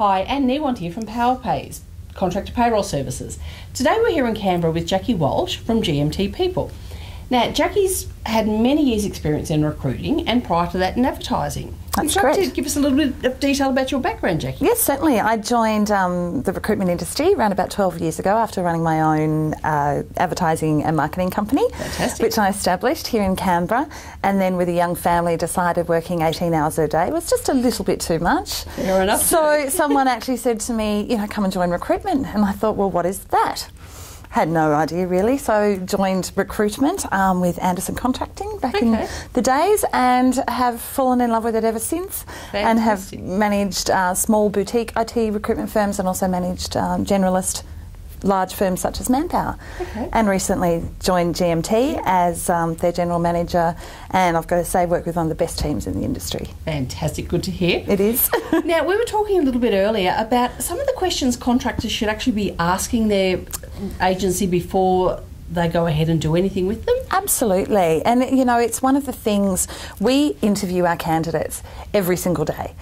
Hi, Anne Newant here from PowerPay's Contractor Payroll Services. Today we're here in Canberra with Jackie Walsh from GMT People. Now, Jackie's had many years' experience in recruiting and prior to that in advertising. That's correct. correct. To give us a little bit of detail about your background, Jackie. Yes, certainly. I joined the recruitment industry around about 12 years ago after running my own advertising and marketing company. Fantastic. Which I established here in Canberra, and then with a young family decided working 18 hours a day was just a little bit too much. Fair enough. So someone actually said to me, you know, come and join recruitment, and I thought, well, what is that? Had no idea really, so joined recruitment with Anderson Contracting back in the days, and have fallen in love with it ever since. Fantastic. And have managed small boutique IT recruitment firms, and also managed generalist large firms such as Manpower. And recently joined GMT as their general manager, and I've got to say work with one of the best teams in the industry. Fantastic, good to hear. It is. Now, we were talking a little bit earlier about some of the questions contractors should actually be asking their agency before they go ahead and do anything with them. Absolutely, and you know, it's one of the things, we interview our candidates every single day.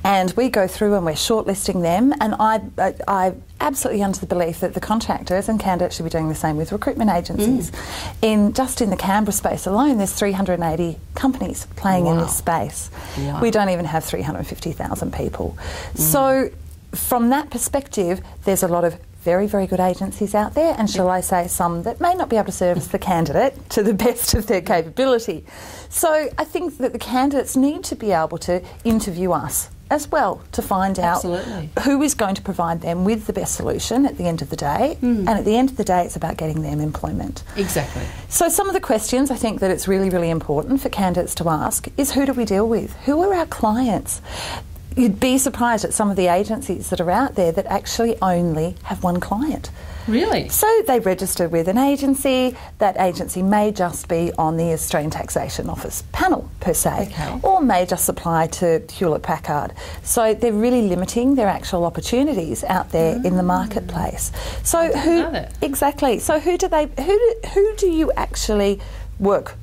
And we go through and we're shortlisting them, and I absolutely under the belief that the contractors and candidates should be doing the same with recruitment agencies. Just in the Canberra space alone, there's 380 companies playing in this space. We don't even have 350,000 people. So from that perspective, there's a lot of very, very good agencies out there, and shall I say some that may not be able to service the candidate to the best of their capability. So I think that the candidates need to be able to interview us as well to find out who is going to provide them with the best solution at the end of the day. And at the end of the day, it's about getting them employment. Exactly. So some of the questions I think that it's really, really important for candidates to ask is, who do we deal with? Who are our clients? You'd be surprised at some of the agencies that are out there that actually only have one client. Really? So they register with an agency. That agency may just be on the Australian Taxation Office panel per se, or may just supply to Hewlett-Packard. So they're really limiting their actual opportunities out there in the marketplace. So exactly? So who do you actually work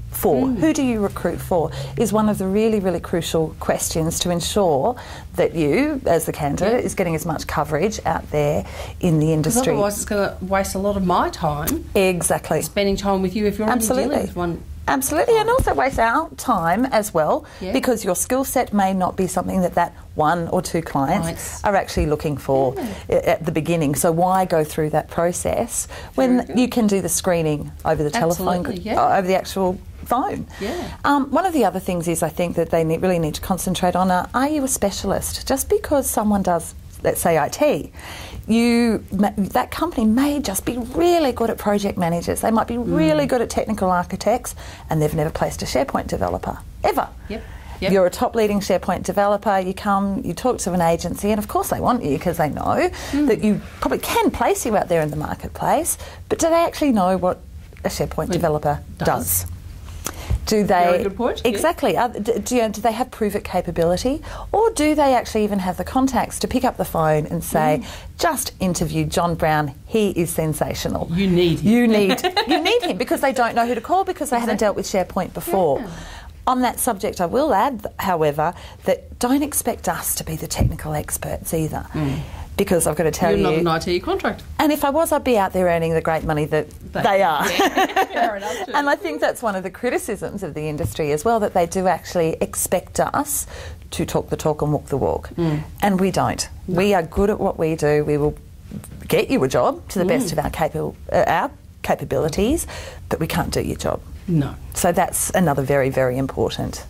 for? Who do you recruit for is one of the really, really crucial questions to ensure that you, as the candidate, is getting as much coverage out there in the industry. Otherwise it's going to waste a lot of my time. Exactly. Spending time with you if you're only dealing with one. Absolutely, and also waste our time as well, because your skill set may not be something that one or two clients are actually looking for at the beginning. So why go through that process when you can do the screening over the telephone, over the actual phone? One of the other things is I think that they really need to concentrate on are you a specialist? Just because someone does, let's say, IT, that company may just be really good at project managers. They might be really good at technical architects, and they've never placed a SharePoint developer, ever. You're a top leading SharePoint developer, you come, you talk to an agency, and of course they want you because they know that you probably can place you out there in the marketplace, but do they actually know what a SharePoint developer does? Do they? Very good point. Exactly. Do they have prove-it capability, or do they actually even have the contacts to pick up the phone and say, "Just interview John Brown. He is sensational." You need him. You need him, because they don't know who to call because they haven't dealt with SharePoint before. On that subject, I will add, however, that don't expect us to be the technical experts either. Because I've got to tell you... You're not an IT contractor. And if I was, I'd be out there earning the great money that they are. Fair enough too. And I think that's one of the criticisms of the industry as well, that they do actually expect us to talk the talk and walk the walk. And we don't. We are good at what we do. We will get you a job to the best of our capabilities, but we can't do your job. No. So that's another very, very important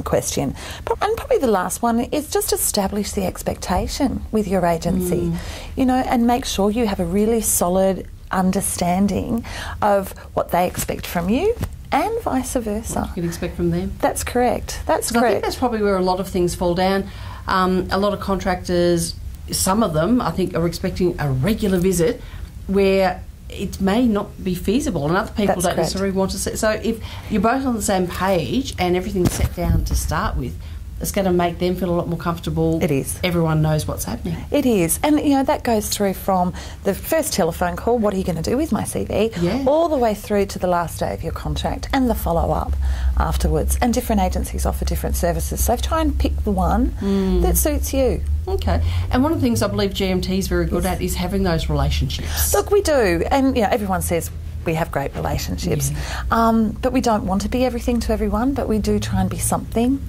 question. And probably the last one is just establish the expectation with your agency, you know, and make sure you have a really solid understanding of what they expect from you and vice versa. What you can expect from them. That's correct. That's correct. I think that's probably where a lot of things fall down. A lot of contractors, some of them, I think, are expecting a regular visit where it may not be feasible, and other people don't necessarily want to see. So if you're both on the same page and everything's set down to start with, it's going to make them feel a lot more comfortable. It is. Everyone knows what's happening. It is. And, that goes through from the first telephone call, what are you going to do with my CV, all the way through to the last day of your contract and the follow-up afterwards. And different agencies offer different services, so try and pick the one that suits you. Okay. And one of the things I believe GMT is very good at is having those relationships. Look, we do. And, everyone says we have great relationships. But we don't want to be everything to everyone, but we do try and be something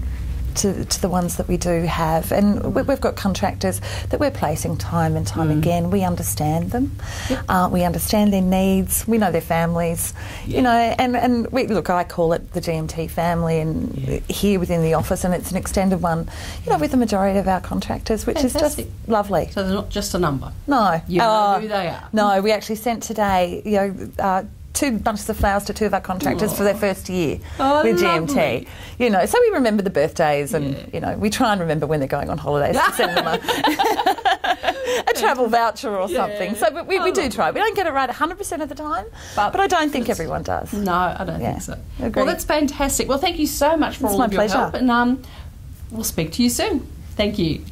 to the ones that we do have. And we've got contractors that we're placing time and time again. We understand them. We understand their needs. We know their families. And we, look, I call it the GMT family, and here within the office, and it's an extended one, with the majority of our contractors, which is just lovely. So they're not just a number. No. You know who they are. No, we actually sent today, 2 bunches of flowers to 2 of our contractors for their first year with GMT. So we remember the birthdays, and we try and remember when they're going on holidays to send them a travel voucher or something. So we do try. We don't get it right 100% of the time, but I don't think everyone does. No, I don't think so. Agreed. Well, that's fantastic. Well, thank you so much for all of your help, and we'll speak to you soon. Thank you.